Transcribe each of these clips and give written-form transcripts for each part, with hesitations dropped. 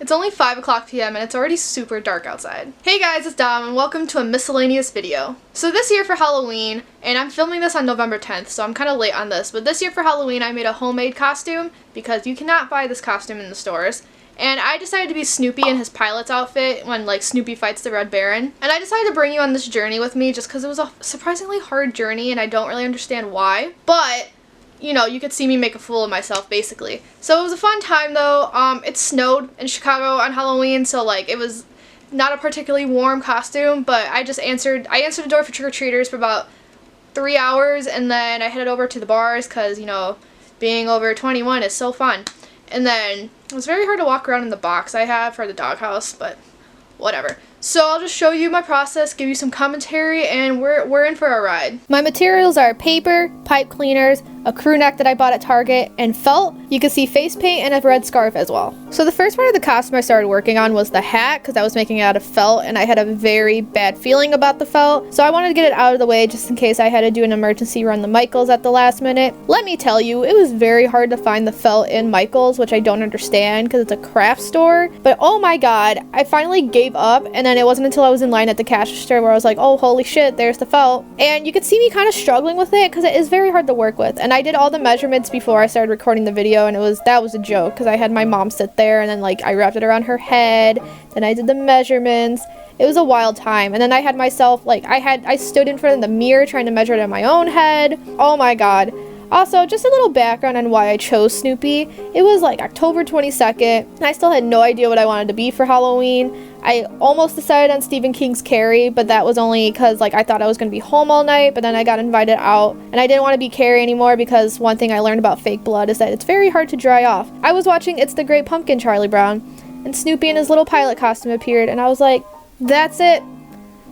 It's only 5 o'clock p.m. and it's already super dark outside. Hey guys, it's Dom and welcome to a miscellaneous video. So this year for Halloween, and I'm filming this on November 10th, so I'm kind of late on this, but this year for Halloween I made a homemade costume because you cannot buy this costume in the stores. And I decided to be Snoopy in his pilot's outfit when like Snoopy fights the Red Baron. And I decided to bring you on this journey with me just because it was a surprisingly hard journey and I don't really understand why. But you know, you could see me make a fool of myself, basically. So it was a fun time, though. It snowed in Chicago on Halloween, so, like, it was not a particularly warm costume, but I answered the door for trick-or-treaters for about 3 hours, and then I headed over to the bars, because, you know, being over 21 is so fun. And then it was very hard to walk around in the box I have for the doghouse, but whatever. So I'll just show you my process, give you some commentary, and we're in for a ride. My materials are paper, pipe cleaners, a crew neck that I bought at Target, and felt. You can see face paint and a red scarf as well. So the first part of the costume I started working on was the hat, because I was making it out of felt, and I had a very bad feeling about the felt. So I wanted to get it out of the way just in case I had to do an emergency run to Michael's at the last minute. Let me tell you, it was very hard to find the felt in Michael's, which I don't understand because it's a craft store. But oh my god, I finally gave up, and then it wasn't until I was in line at the cash register where I was like, oh holy shit, there's the felt. And you could see me kind of struggling with it because it is very hard to work with. And I did all the measurements before I started recording the video, and that was a joke because I had my mom sit there and then like I wrapped it around her head, then I did the measurements. It was a wild time. And then I had myself like I stood in front of the mirror trying to measure it on my own head. Oh my god. Also, just a little background on why I chose Snoopy. It was like October 22nd, and I still had no idea what I wanted to be for Halloween. I almost decided on Stephen King's Carrie, but that was only because like I thought I was going to be home all night, but then I got invited out, and I didn't want to be Carrie anymore because one thing I learned about fake blood is that it's very hard to dry off. I was watching It's the Great Pumpkin, Charlie Brown, and Snoopy in his little pilot costume appeared, and I was like, that's it.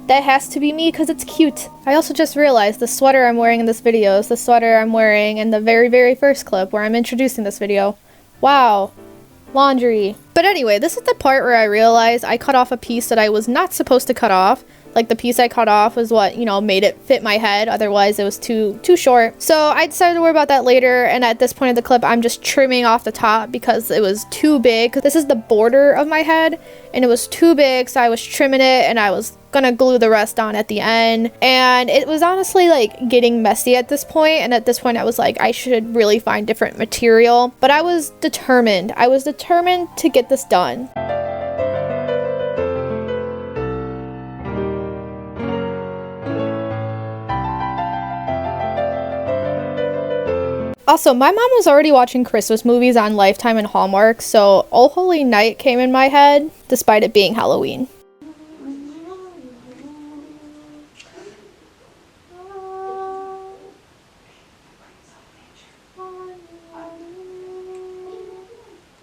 That has to be me because it's cute. I also just realized the sweater I'm wearing in this video is the sweater I'm wearing in the very first clip where I'm introducing this video. Wow. Laundry. But anyway, this is the part where I realized I cut off a piece that I was not supposed to cut off. Like the piece I cut off was what, you know, made it fit my head. Otherwise it was too short. So I decided to worry about that later, and at this point of the clip I'm just trimming off the top because it was too big. This is the border of my head and it was too big, so I was trimming it and I was gonna glue the rest on at the end. And it was honestly like getting messy at this point, and at this point I was like, I should really find different material. But I was determined. I was determined to get this done. Also, my mom was already watching Christmas movies on Lifetime and Hallmark, so Oh Holy Night came in my head, despite it being Halloween.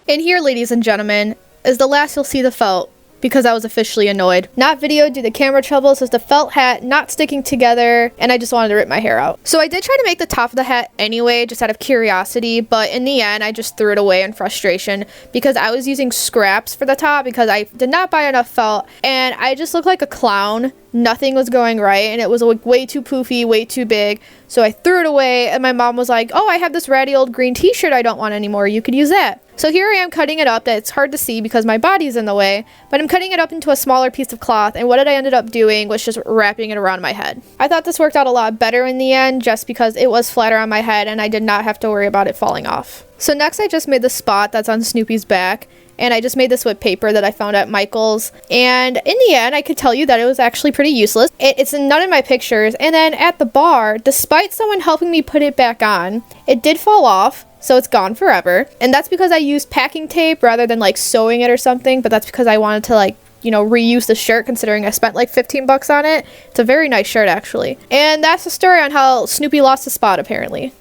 And here, ladies and gentlemen, is the last you'll see the felt, because I was officially annoyed. Not videoed due to camera troubles, as the felt hat not sticking together, and I just wanted to rip my hair out. So I did try to make the top of the hat anyway, just out of curiosity, but in the end I just threw it away in frustration because I was using scraps for the top because I did not buy enough felt, and I just looked like a clown. Nothing was going right, and it was like way too poofy, way too big, so I threw it away, and my mom was like, oh, I have this ratty old green t-shirt I don't want anymore, you could use that. So here I am cutting it up. It's hard to see because my body's in the way, but I'm cutting it up into a smaller piece of cloth, and what I ended up doing was just wrapping it around my head. I thought this worked out a lot better in the end just because it was flatter on my head and I did not have to worry about it falling off. So next I just made the spot that's on Snoopy's back, and I just made this with paper that I found at Michael's, and in the end I could tell you that it was actually pretty useless. It's in none of my pictures. And then at the bar, despite someone helping me put it back on, it did fall off, so it's gone forever. And that's because I used packing tape rather than like sewing it or something, but that's because I wanted to like, you know, reuse the shirt considering I spent like 15 bucks on it. It's a very nice shirt actually. And that's the story on how Snoopy lost his spot apparently.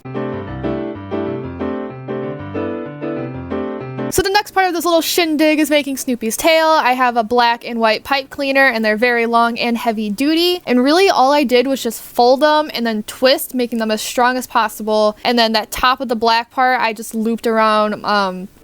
So the next part of this little shindig is making Snoopy's tail. I have a black and white pipe cleaner, and they're very long and heavy duty. And really all I did was just fold them and then twist, making them as strong as possible. And then that top of the black part, I just looped around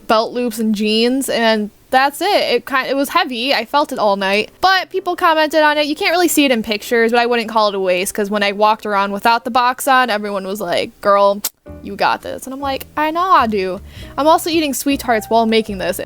belt loops and jeans, and that's it. It was heavy. I felt it all night. But people commented on it. You can't really see it in pictures, but I wouldn't call it a waste because when I walked around without the box on, everyone was like, girl, you got this. And I'm like, I know I do. I'm also eating sweet tarts while making this.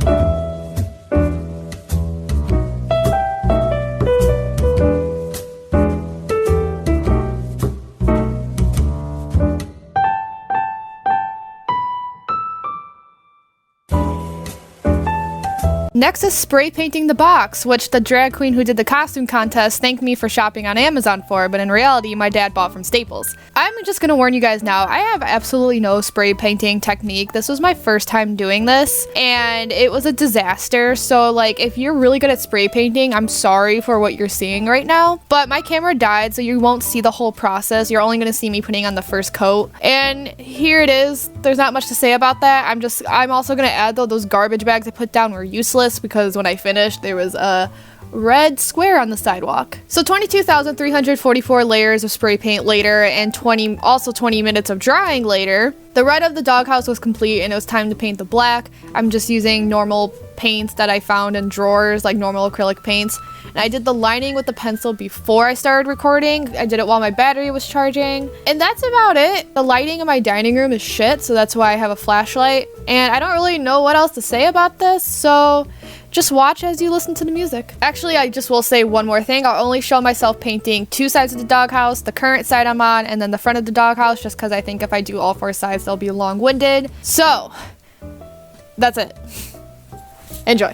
Next is spray painting the box, which the drag queen who did the costume contest thanked me for shopping on Amazon for, but in reality my dad bought from Staples. I'm just gonna warn you guys now, I have absolutely no spray painting technique. This was my first time doing this and it was a disaster, so like if you're really good at spray painting, I'm sorry for what you're seeing right now, but my camera died so you won't see the whole process. You're only gonna see me putting on the first coat, and here it is. There's not much to say about that. I'm also gonna add though, those garbage bags I put down were useless because when I finished there was a red square on the sidewalk. So 22,344 layers of spray paint later and 20 minutes of drying later, the red of the doghouse was complete and it was time to paint the black. I'm just using normal paints that I found in drawers, like normal acrylic paints. And I did the lining with the pencil before I started recording. I did it while my battery was charging. And that's about it. The lighting in my dining room is shit, so that's why I have a flashlight. And I don't really know what else to say about this, so just watch as you listen to the music. Actually, I just will say one more thing. I'll only show myself painting 2 sides of the doghouse, the current side I'm on, and then the front of the doghouse, just because I think if I do all 4 sides, they'll be long-winded. So, that's it. Enjoy.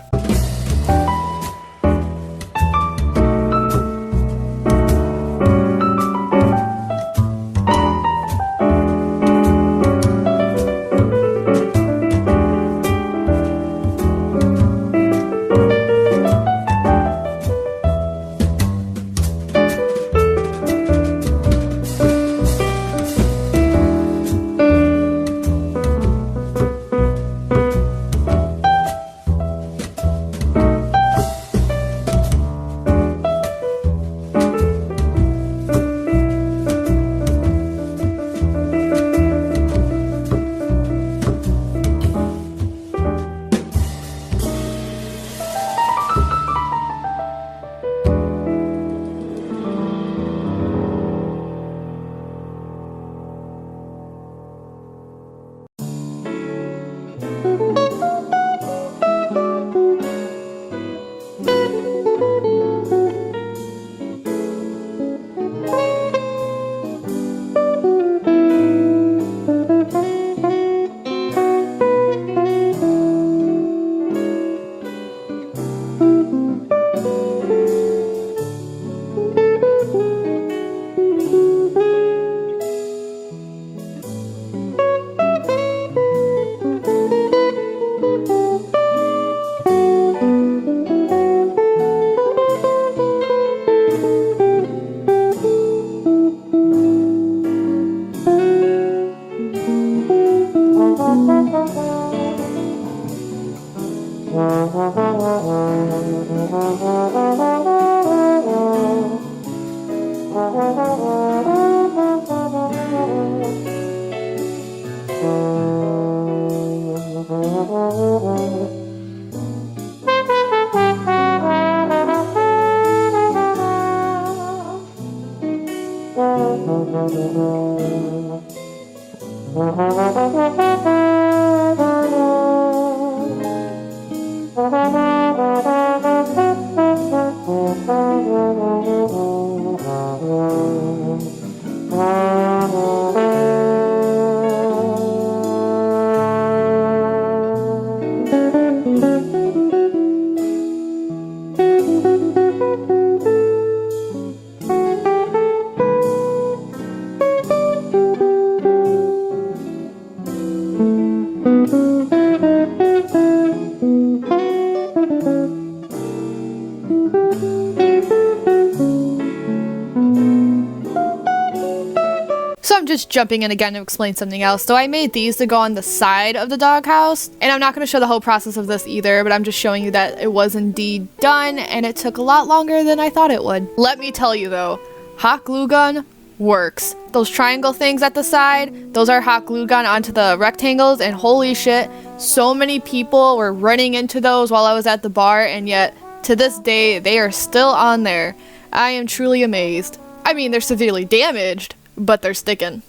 So I'm just jumping in again to explain something else. So I made these to go on the side of the doghouse, and I'm not going to show the whole process of this either, but I'm just showing you that it was indeed done, and it took a lot longer than I thought it would. Let me tell you though, hot glue gun works. Those triangle things at the side, those are hot glue gun onto the rectangles, and holy shit, so many people were running into those while I was at the bar, and yet to this day they are still on there. I am truly amazed. I mean, they're severely damaged, but they're sticking.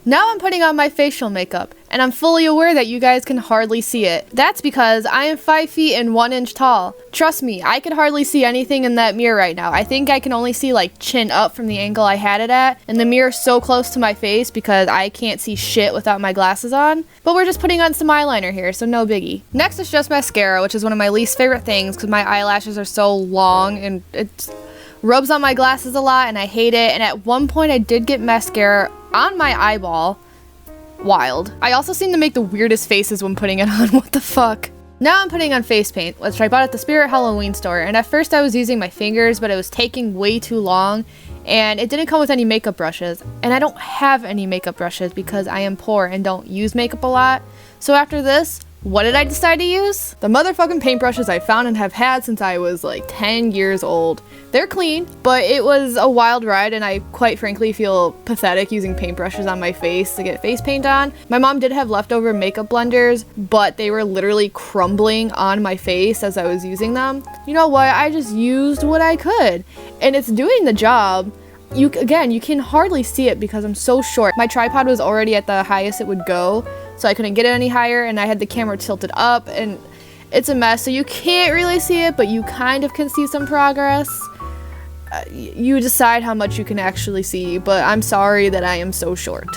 Now I'm putting on my facial makeup, and I'm fully aware that you guys can hardly see it. That's because I am 5 feet and 1 inch tall. Trust me, I can hardly see anything in that mirror right now. I think I can only see like chin up from the angle I had it at, and the mirror's so close to my face because I can't see shit without my glasses on. But we're just putting on some eyeliner here, so no biggie. Next is just mascara, which is one of my least favorite things because my eyelashes are so long and it rubs on my glasses a lot and I hate it. And at one point I did get mascara on my eyeball. Wild. I also seem to make the weirdest faces when putting it on. What the fuck? Now I'm putting on face paint, which I bought at the Spirit Halloween store, and at first I was using my fingers, but it was taking way too long, and it didn't come with any makeup brushes, and I don't have any makeup brushes because I am poor and don't use makeup a lot. So after this, what did I decide to use? The motherfucking paintbrushes I found and have had since I was like 10 years old. They're clean, but it was a wild ride and I quite frankly feel pathetic using paintbrushes on my face to get face paint on. My mom did have leftover makeup blenders, but they were literally crumbling on my face as I was using them. You know what? I just used what I could and it's doing the job. You can hardly see it because I'm so short. My tripod was already at the highest it would go, so I couldn't get it any higher, and I had the camera tilted up, and it's a mess, so you can't really see it, but you kind of can see some progress. You decide how much you can actually see, but I'm sorry that I am so short.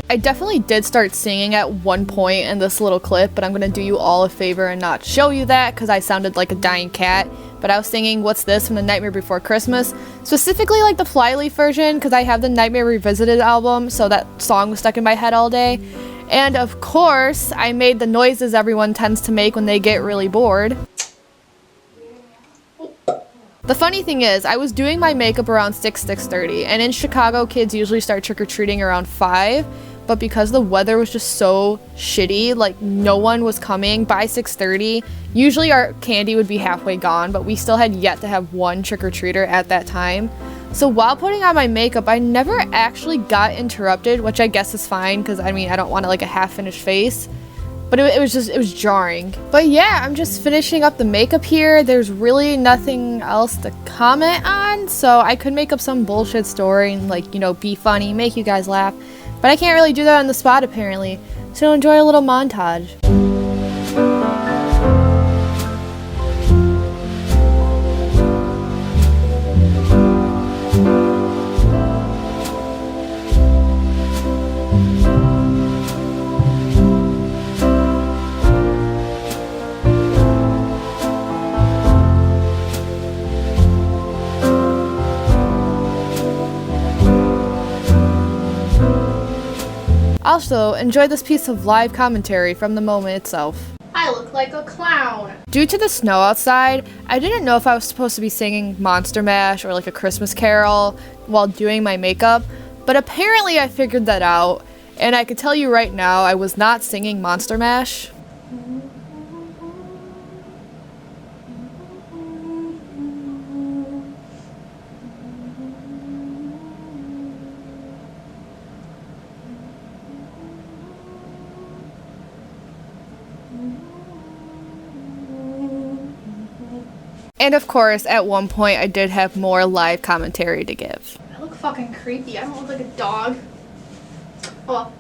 I definitely did start singing at one point in this little clip, but I'm gonna do you all a favor and not show you that because I sounded like a dying cat. But I was singing What's This from the Nightmare Before Christmas, specifically like the Flyleaf version because I have the Nightmare Revisited album, so that song was stuck in my head all day. And of course, I made the noises everyone tends to make when they get really bored. The funny thing is, I was doing my makeup around 6:30, and in Chicago, kids usually start trick-or-treating around 5, but because the weather was just so shitty, like no one was coming by 6:30, usually our candy would be halfway gone, but we still had yet to have one trick-or-treater at that time. So while putting on my makeup, I never actually got interrupted, which I guess is fine, because I mean, I don't want like a half-finished face. But it was jarring. But yeah, I'm just finishing up the makeup here. There's really nothing else to comment on, so I could make up some bullshit story and like, you know, be funny, make you guys laugh. But I can't really do that on the spot apparently. So enjoy a little montage. Also, enjoy this piece of live commentary from the moment itself. I look like a clown. Due to the snow outside, I didn't know if I was supposed to be singing Monster Mash or like a Christmas carol while doing my makeup, but apparently I figured that out, and I could tell you right now I was not singing Monster Mash. And of course, at one point, I did have more live commentary to give. I look fucking creepy. I don't look like a dog. Oh well.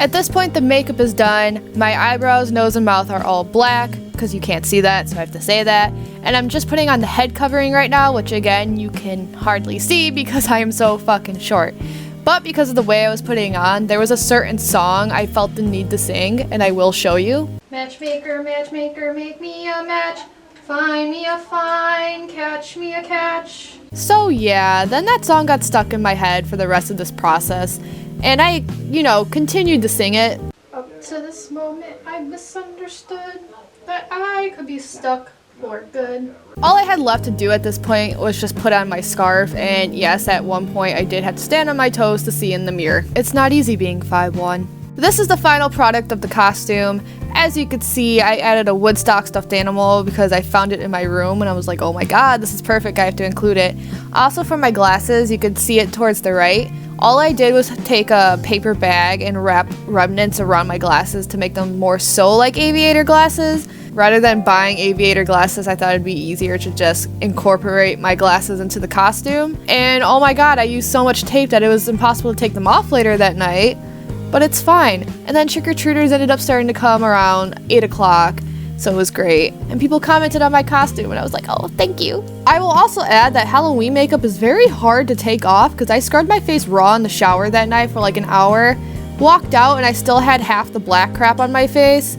At this point, the makeup is done. My eyebrows, nose, and mouth are all black, because you can't see that, so I have to say that. And I'm just putting on the head covering right now, which again, you can hardly see because I am so fucking short. But because of the way I was putting on, there was a certain song I felt the need to sing, and I will show you. Matchmaker, matchmaker, make me a match. Find me a find, catch me a catch. So yeah, then that song got stuck in my head for the rest of this process, and I, continued to sing it. Up to this moment, I misunderstood that I could be stuck for good. All I had left to do at this point was just put on my scarf, and yes, at one point I did have to stand on my toes to see in the mirror. It's not easy being 5'1". This is the final product of the costume. As you could see, I added a Woodstock stuffed animal because I found it in my room and I was like, oh my god, this is perfect, I have to include it. Also for my glasses, you could see it towards the right. All I did was take a paper bag and wrap remnants around my glasses to make them more so like aviator glasses. Rather than buying aviator glasses, I thought it'd be easier to just incorporate my glasses into the costume. And oh my god, I used so much tape that it was impossible to take them off later that night. But it's fine. And then trick-or-treaters ended up starting to come around 8 o'clock, so it was great. And people commented on my costume, and I was like, oh, thank you. I will also add that Halloween makeup is very hard to take off because I scrubbed my face raw in the shower that night for like an hour, walked out, and I still had half the black crap on my face.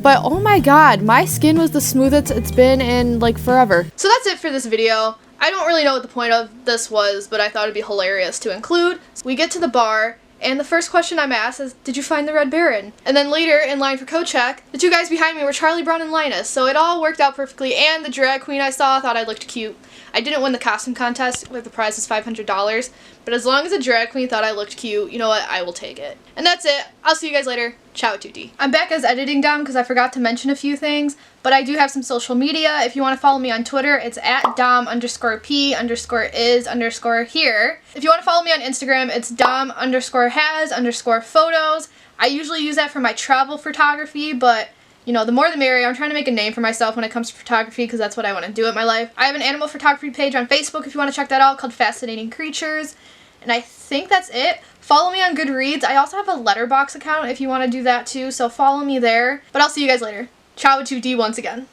But oh my god, my skin was the smoothest it's been in like forever. So that's it for this video. I don't really know what the point of this was, but I thought it'd be hilarious to include. We get to the bar, and the first question I'm asked is, did you find the Red Baron? And then later, in line for coat check, the two guys behind me were Charlie Brown and Linus, so it all worked out perfectly, and the drag queen I saw thought I looked cute. I didn't win the costume contest, where the prize was $500, but as long as a drag queen thought I looked cute, you know what, I will take it. And that's it. I'll see you guys later. Ciao tutti. I'm back as editing Dom because I forgot to mention a few things, but I do have some social media. If you want to follow me on Twitter, it's at Dom_P_is_here. If you want to follow me on Instagram, it's Dom_has_photos. I usually use that for my travel photography, but the more the merrier. I'm trying to make a name for myself when it comes to photography because that's what I want to do in my life. I have an animal photography page on Facebook if you want to check that out called Fascinating Creatures. And I think that's it. Follow me on Goodreads. I also have a Letterboxd account if you want to do that too, so follow me there. But I'll see you guys later. Ciao tutti once again.